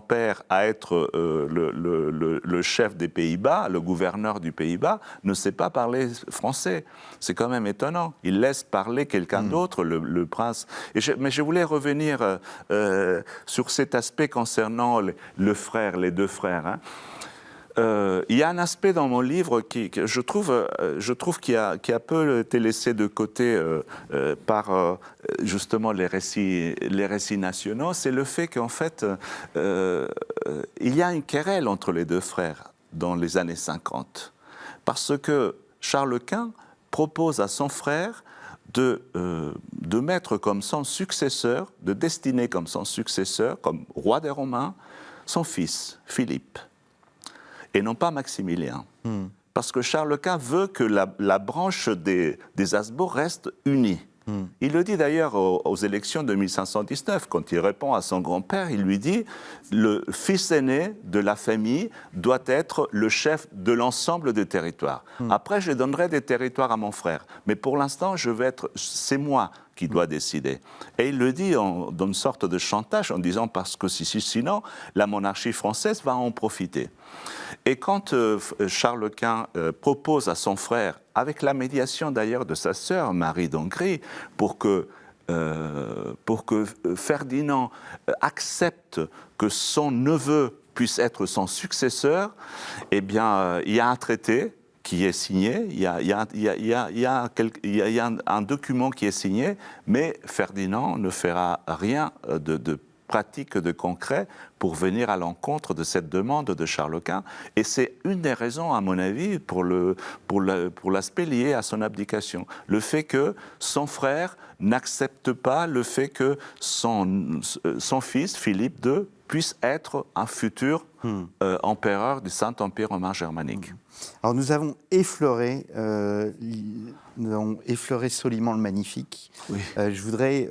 père à être le chef des Pays-Bas, le gouverneur du Pays-Bas, ne sait pas parler français. C'est quand même étonnant. Il laisse parler quelqu'un d'autre, le prince. Mais je voulais revenir sur cet aspect concernant les deux frères. Hein. Il y a un aspect dans mon livre que je trouve qui a peu été laissé de côté par justement les récits nationaux, c'est le fait qu'en fait il y a une querelle entre les deux frères dans les années 50, parce que Charles Quint propose à son frère de mettre comme son successeur, de destiner comme son successeur, comme roi des Romains, son fils Philippe, et non pas Maximilien. Parce que Charles Quint veut que la branche des Habsbourg reste unie. Il le dit d'ailleurs aux élections de 1519, quand il répond à son grand-père, il lui dit « Le fils aîné de la famille doit être le chef de l'ensemble des territoires. Après, je donnerai des territoires à mon frère. Mais pour l'instant, c'est moi qui dois décider. » Et il le dit dans une sorte de chantage, en disant « Parce que sinon, la monarchie française va en profiter. » Et quand Charles Quint propose à son frère, avec la médiation d'ailleurs de sa sœur Marie d'Hongrie, pour que Ferdinand accepte que son neveu puisse être son successeur, eh bien, il y a un traité qui est signé, il y a un document qui est signé, mais Ferdinand ne fera rien de pratique, de concret, pour venir à l'encontre de cette demande de Charles Quint. Et c'est une des raisons, à mon avis, pour l'aspect lié à son abdication. Le fait que son frère n'accepte pas le fait que son fils, Philippe II, puisse être un futur empereur du Saint-Empire romain germanique. Alors nous avons effleuré Soliman le Magnifique. Oui. Je voudrais...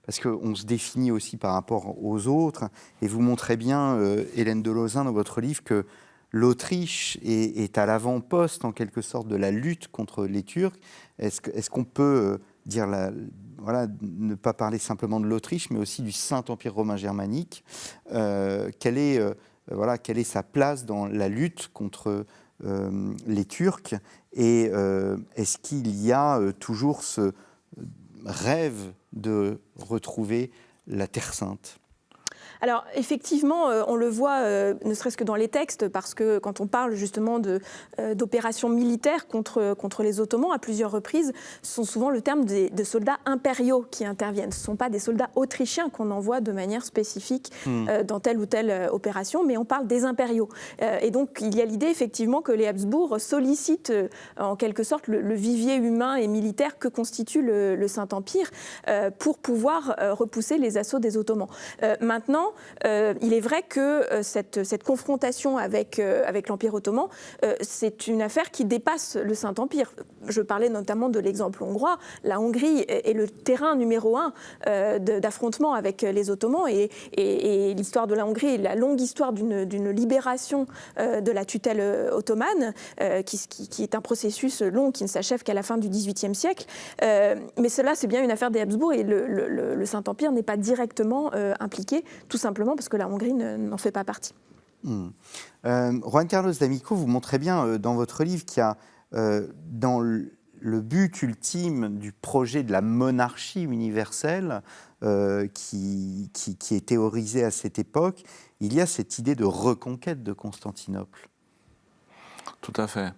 parce qu'on se définit aussi par rapport aux autres, et vous montrez bien, Hélène de Lauzun, dans votre livre, que l'Autriche est à l'avant-poste, en quelque sorte, de la lutte contre les Turcs. Est-ce qu'on peut dire, ne pas parler simplement de l'Autriche, mais aussi du Saint-Empire romain germanique? Quelle est sa place dans la lutte contre les Turcs? Et est-ce qu'il y a toujours ce rêve de retrouver la Terre Sainte? Alors effectivement, on le voit, ne serait-ce que dans les textes, parce que quand on parle justement d'opérations militaires contre les Ottomans à plusieurs reprises, ce sont souvent le terme de soldats impériaux qui interviennent. Ce ne sont pas des soldats autrichiens qu'on envoie de manière spécifique dans telle ou telle opération, mais on parle des impériaux. Et donc il y a l'idée effectivement que les Habsbourg sollicitent en quelque sorte le vivier humain et militaire que constitue le Saint-Empire pour pouvoir repousser les assauts des Ottomans. Maintenant, temps, il est vrai que cette confrontation avec l'Empire ottoman, c'est une affaire qui dépasse le Saint-Empire. Je parlais notamment de l'exemple hongrois. La Hongrie est le terrain numéro 1 d'affrontement avec les Ottomans, et l'histoire de la Hongrie, la longue histoire d'une libération de la tutelle ottomane, qui est un processus long qui ne s'achève qu'à la fin du XVIIIe siècle. Mais cela, c'est bien une affaire des Habsbourg, et le Saint-Empire n'est pas directement impliqué, tout simplement parce que la Hongrie n'en fait pas partie. Juan Carlos D'Amico, vous montrez bien dans votre livre qu'il y a dans le but ultime du projet de la monarchie universelle qui est théorisé à cette époque, il y a cette idée de reconquête de Constantinople. Tout à fait.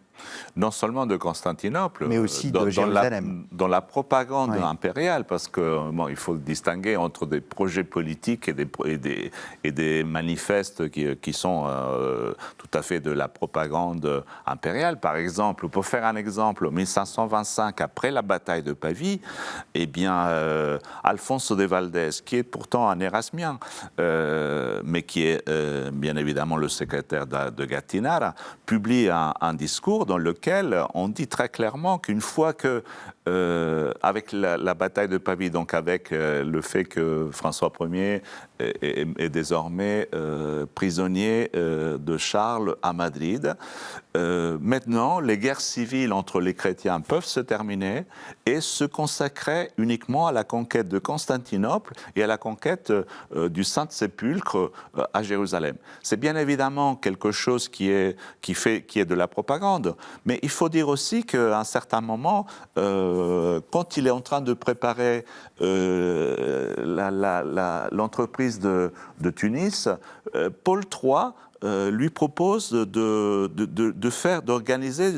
Non seulement de Constantinople, mais aussi de Jérusalem. Dans la propagande impériale, parce que il faut distinguer entre des projets politiques et des manifestes qui sont tout à fait de la propagande impériale. Par exemple, pour faire un exemple, en 1525, après la bataille de Pavie, eh bien, Alfonso de Valdés, qui est pourtant un érasmien, mais qui est bien évidemment le secrétaire de Gattinara, publie un discours dans lequel on dit très clairement qu'une fois que, avec la bataille de Pavie, donc avec le fait que François Ier est désormais prisonnier de Charles à Madrid, maintenant les guerres civiles entre les chrétiens peuvent se terminer et se consacrer uniquement à la conquête de Constantinople et à la conquête du Saint-Sépulcre à Jérusalem. C'est bien évidemment quelque chose qui est de la propagande, mais il faut dire aussi qu'à un certain moment, quand il est en train de préparer l'entreprise de Tunis, Paul III lui propose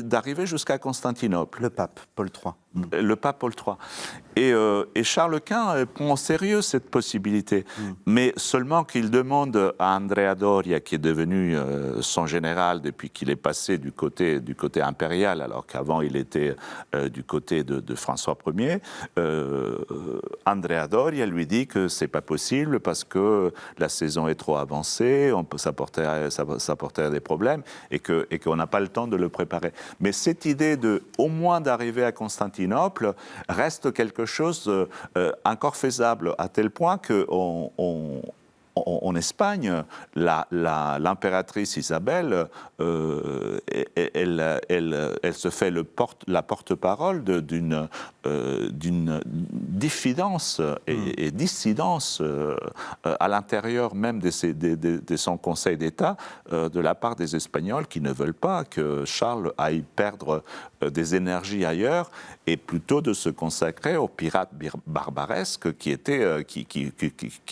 d'arriver jusqu'à Constantinople. Le pape Paul III. Le pape Paul III. Et Charles Quint prend au sérieux cette possibilité, mais seulement qu'il demande à Andrea Doria, qui est devenu son général depuis qu'il est passé du côté impérial, alors qu'avant il était du côté de François Ier, Andrea Doria lui dit que c'est pas possible parce que la saison est trop avancée, ça porterait des problèmes et qu'on n'a pas le temps de le préparer. Mais cette idée au moins d'arriver à Constantinople reste quelque chose encore faisable, à tel point qu'en Espagne, l'impératrice Isabelle, elle se fait la porte-parole d'une diffidence et dissidence à l'intérieur même de son Conseil d'État de la part des Espagnols qui ne veulent pas que Charles aille perdre des énergies ailleurs et plutôt de se consacrer aux pirates barbaresques qui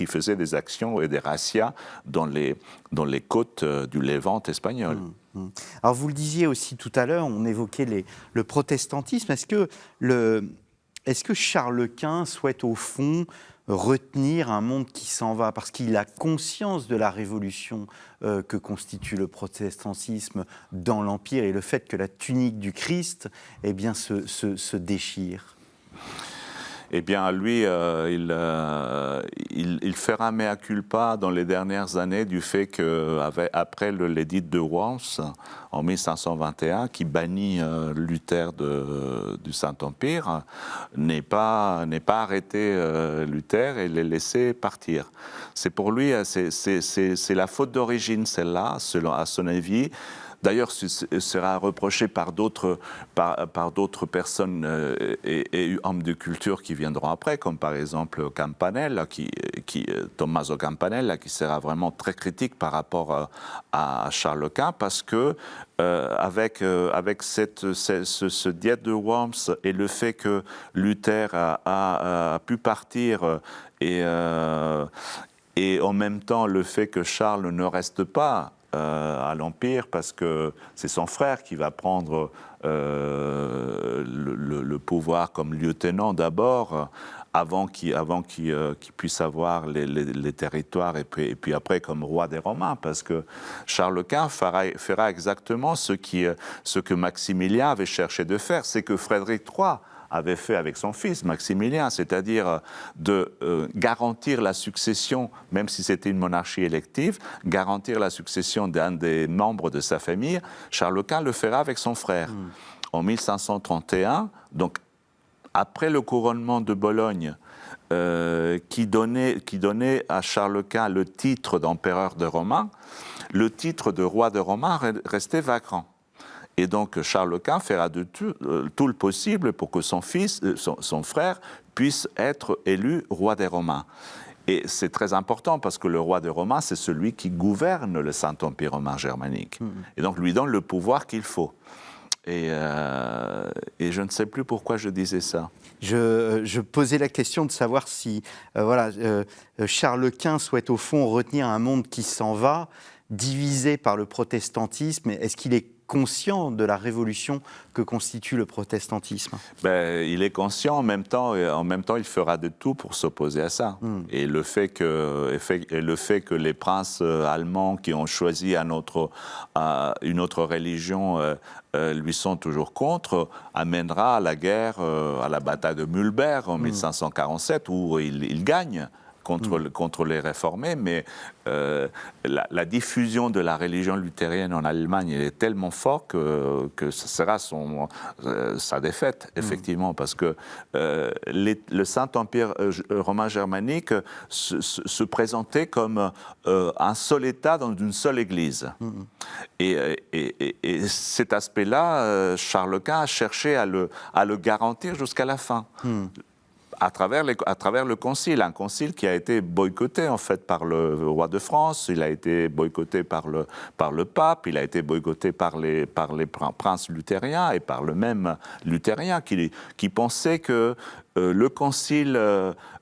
faisaient des actions et des razzias dans les côtes du Levant espagnol. Alors vous le disiez aussi tout à l'heure, on évoquait le protestantisme. Est-ce que Charles Quint souhaite au fond retenir un monde qui s'en va parce qu'il a conscience de la révolution que constitue le protestantisme dans l'Empire et le fait que la tunique du Christ se déchire? Eh bien, lui, il fera mea culpa dans les dernières années du fait qu'après l'édit de Worms, en 1521, qui bannit Luther du Saint-Empire, n'ait pas arrêté Luther et l'ait laissé partir. C'est pour lui, c'est la faute d'origine, celle-là, à son avis. D'ailleurs, ce sera reproché par d'autres personnes et hommes de culture qui viendront après, comme par exemple Campanella, Tommaso Campanella, qui sera vraiment très critique par rapport à Charles Quint, parce que avec ce diète de Worms et le fait que Luther a pu partir et en même temps le fait que Charles ne reste pas à l'Empire parce que c'est son frère qui va prendre le pouvoir comme lieutenant d'abord, avant qu'il puisse avoir les territoires et puis après comme roi des Romains, parce que Charles Quint fera exactement ce que Maximilien avait cherché de faire, c'est que Frédéric III avait fait avec son fils Maximilien, c'est-à-dire de garantir la succession, même si c'était une monarchie élective, garantir la succession d'un des membres de sa famille. Charles Quint le fera avec son frère. En 1531, donc après le couronnement de Bologne, qui donnait à Charles Quint le titre d'empereur de Romain, le titre de roi de Romain restait vacant. Et donc Charles Quint fera de tout le possible pour que son fils, son frère, puisse être élu roi des Romains. Et c'est très important parce que le roi des Romains, c'est celui qui gouverne le Saint-Empire romain germanique. Et donc lui donne le pouvoir qu'il faut. Et je ne sais plus pourquoi je disais ça. Je posais la question de savoir si Charles Quint souhaite au fond retenir un monde qui s'en va, divisé par le protestantisme. Est-ce qu'il est conscient de la révolution que constitue le protestantisme? Il est conscient, en même temps, il fera de tout pour s'opposer à ça. Et le fait que les princes allemands qui ont choisi une autre religion lui sont toujours contre, amènera à la guerre, à la bataille de Mühlberg en 1547, où il gagne contre les réformés, mais la diffusion de la religion luthérienne en Allemagne est tellement forte que ce sera sa défaite, effectivement, parce que le Saint-Empire romain germanique se présentait comme un seul État dans une seule Église. Et cet aspect-là, Charles Quint a cherché à le garantir jusqu'à la fin. À travers le concile, un concile qui a été boycotté en fait par le roi de France, il a été boycotté par le pape, il a été boycotté par les princes luthériens et par le même luthérien qui pensait que le concile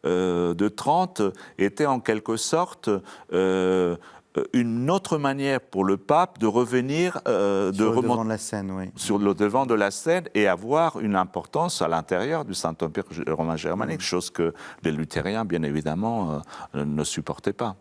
de Trente était en quelque sorte une autre manière pour le pape de revenir devant de la scène, oui. Sur le devant de la scène et avoir une importance à l'intérieur du Saint-Empire romain germanique, chose que les luthériens, bien évidemment, ne supportaient pas.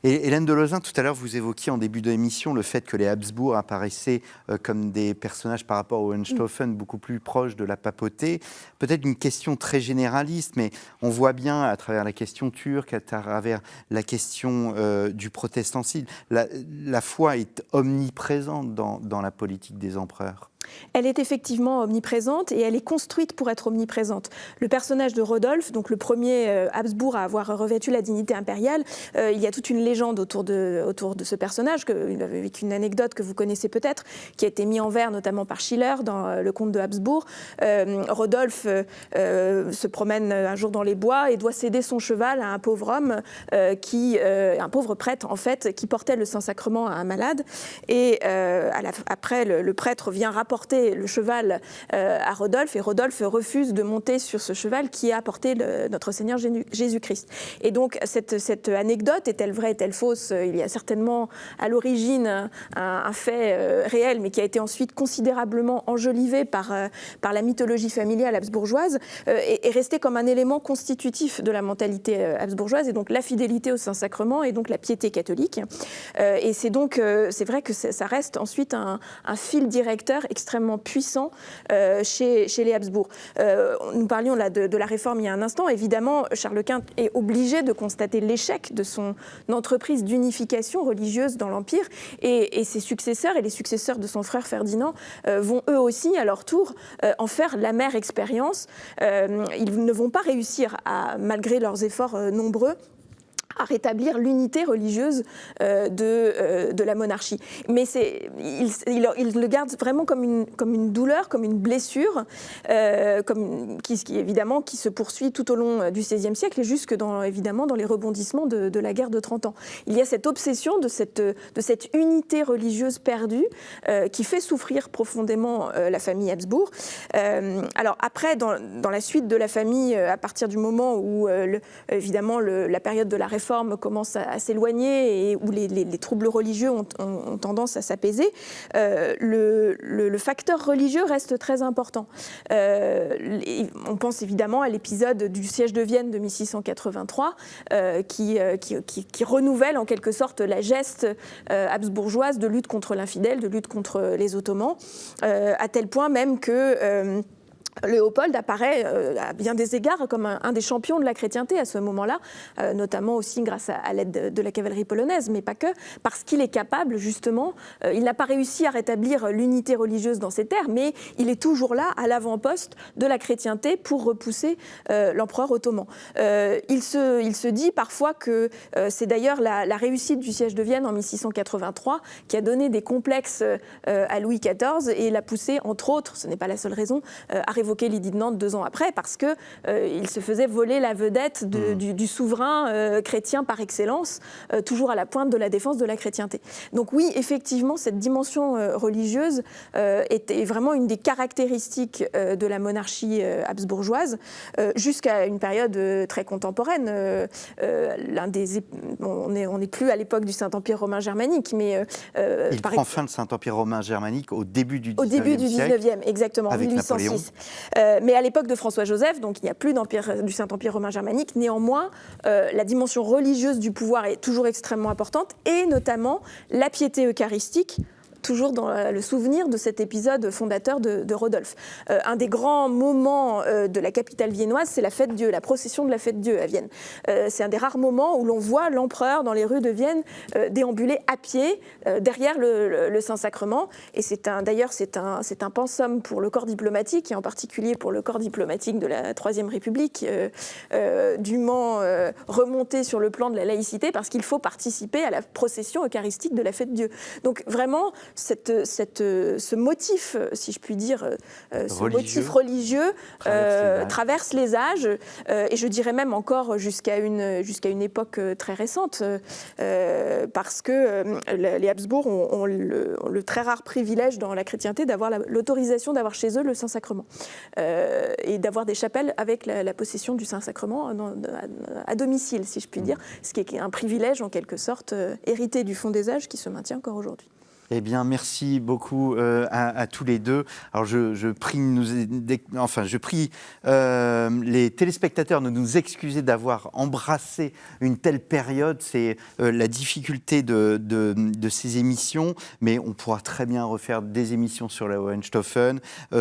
Et Hélène de Lauzun, tout à l'heure, vous évoquiez en début de l'émission le fait que les Habsbourg apparaissaient comme des personnages par rapport aux Hohenstaufen beaucoup plus proches de la papauté. Peut-être une question très généraliste, mais on voit bien à travers la question turque, à travers la question du protestantisme, la foi est omniprésente dans la politique des empereurs. Elle est effectivement omniprésente et elle est construite pour être omniprésente. Le personnage de Rodolphe, donc le premier Habsbourg à avoir revêtu la dignité impériale, il y a toute une légende autour de ce personnage, avec une anecdote que vous connaissez peut-être, qui a été mise en vers notamment par Schiller dans Le Comte de Habsbourg. Rodolphe se promène un jour dans les bois et doit céder son cheval à un pauvre homme, un pauvre prêtre en fait, qui portait le Saint-Sacrement à un malade. Et après, le prêtre vient rapporter le cheval à Rodolphe, et Rodolphe refuse de monter sur ce cheval qui a apporté notre Seigneur Jésus-Christ. Et donc cette anecdote, est-elle vraie, est-elle fausse? Il y a certainement à l'origine un fait réel, mais qui a été ensuite considérablement enjolivé par la mythologie familiale habsbourgeoise, est resté comme un élément constitutif de la mentalité habsbourgeoise, et donc la fidélité au Saint-Sacrement et donc la piété catholique. Et c'est vrai que ça reste ensuite un fil directeur extrêmement puissant chez les Habsbourg. Nous parlions là de la réforme il y a un instant. Évidemment, Charles Quint est obligé de constater l'échec de son entreprise d'unification religieuse dans l'Empire, et ses successeurs et les successeurs de son frère Ferdinand vont eux aussi, à leur tour, en faire l'amère expérience. Ils ne vont pas réussir, malgré leurs efforts nombreux, à rétablir l'unité religieuse de la monarchie. Mais il le garde vraiment comme une douleur, comme une blessure, qui se poursuit tout au long du XVIe siècle et jusque évidemment dans les rebondissements de la guerre de 30 ans. Il y a cette obsession de cette unité religieuse perdue qui fait souffrir profondément la famille Habsbourg. Alors après, dans la suite de la famille, à partir du moment où évidemment la période de la réforme commence à s'éloigner et où les troubles religieux ont tendance à s'apaiser, le facteur religieux reste très important. On pense évidemment à l'épisode du siège de Vienne de 1683 qui renouvelle en quelque sorte la geste habsbourgeoise de lutte contre l'infidèle, de lutte contre les Ottomans, à tel point même que Léopold apparaît à bien des égards comme un des champions de la chrétienté à ce moment-là, notamment aussi grâce à l'aide de la cavalerie polonaise, mais pas que, parce qu'il est capable justement, il n'a pas réussi à rétablir l'unité religieuse dans ses terres, mais il est toujours là à l'avant-poste de la chrétienté pour repousser l'empereur ottoman. Il se dit parfois que c'est d'ailleurs la réussite du siège de Vienne en 1683 qui a donné des complexes à Louis XIV et l'a poussé, entre autres, ce n'est pas la seule raison, à révoquer l'édit de Nantes 2 ans après, parce qu'il se faisait voler la vedette du souverain chrétien par excellence, toujours à la pointe de la défense de la chrétienté. Donc oui, effectivement, cette dimension religieuse était vraiment une des caractéristiques de la monarchie habsbourgeoise, jusqu'à une période très contemporaine. On n'est plus à l'époque du Saint-Empire romain germanique, mais... il prend fin le Saint-Empire romain germanique au début du 19e siècle. Au début du 19e, exactement, en 1806. Mais à l'époque de François-Joseph, donc il n'y a plus du Saint-Empire romain germanique. Néanmoins, la dimension religieuse du pouvoir est toujours extrêmement importante, et notamment la piété eucharistique, toujours dans le souvenir de cet épisode fondateur de Rodolphe. Un des grands moments de la capitale viennoise, c'est la fête Dieu, la procession de la fête Dieu à Vienne. C'est un des rares moments où l'on voit l'empereur dans les rues de Vienne déambuler à pied derrière le Saint-Sacrement. Et d'ailleurs, c'est un pensum pour le corps diplomatique, et en particulier pour le corps diplomatique de la Troisième République, dûment remonté sur le plan de la laïcité, parce qu'il faut participer à la procession eucharistique de la fête Dieu. Donc vraiment, ce motif, si je puis dire, motif religieux traverse les âges, et je dirais même encore jusqu'à une époque très récente, parce que les Habsbourg ont le très rare privilège dans la chrétienté d'avoir l'autorisation d'avoir chez eux le Saint-Sacrement, et d'avoir des chapelles avec la possession du Saint-Sacrement à domicile, si je puis dire, ce qui est un privilège en quelque sorte hérité du fond des âges qui se maintient encore aujourd'hui. Eh bien, merci beaucoup à tous les deux. Alors, je prie les téléspectateurs de nous excuser d'avoir embrassé une telle période. C'est la difficulté de ces émissions, mais on pourra très bien refaire des émissions sur la Hohenstaufen,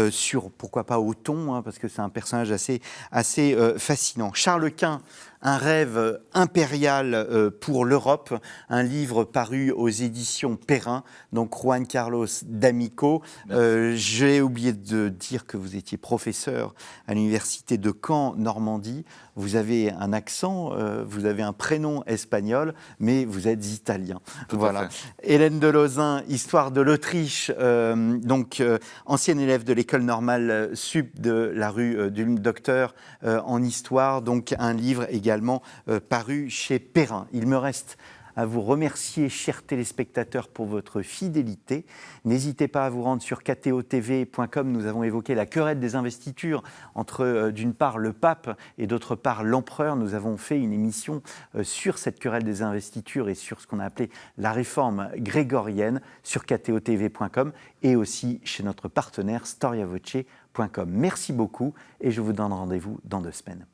sur, pourquoi pas, Othon, parce que c'est un personnage assez fascinant. Charles Quint, un rêve impérial pour l'Europe, un livre paru aux éditions Perrin, donc Juan Carlos D'Amico. J'ai oublié de dire que vous étiez professeur à l'université de Caen, Normandie. Vous avez un accent, vous avez un prénom espagnol, mais vous êtes italien. Voilà. Hélène de Lauzun, Histoire de l'Autriche, ancienne élève de l'école normale sup de la rue du Docteur en histoire, donc un livre également paru chez Perrin. Il me reste à vous remercier, chers téléspectateurs, pour votre fidélité. N'hésitez pas à vous rendre sur ktotv.com. Nous avons évoqué la querelle des investitures entre, d'une part, le pape et d'autre part, l'empereur. Nous avons fait une émission sur cette querelle des investitures et sur ce qu'on a appelé la réforme grégorienne sur ktotv.com et aussi chez notre partenaire storiavoce.com. Merci beaucoup et je vous donne rendez-vous dans 2 semaines.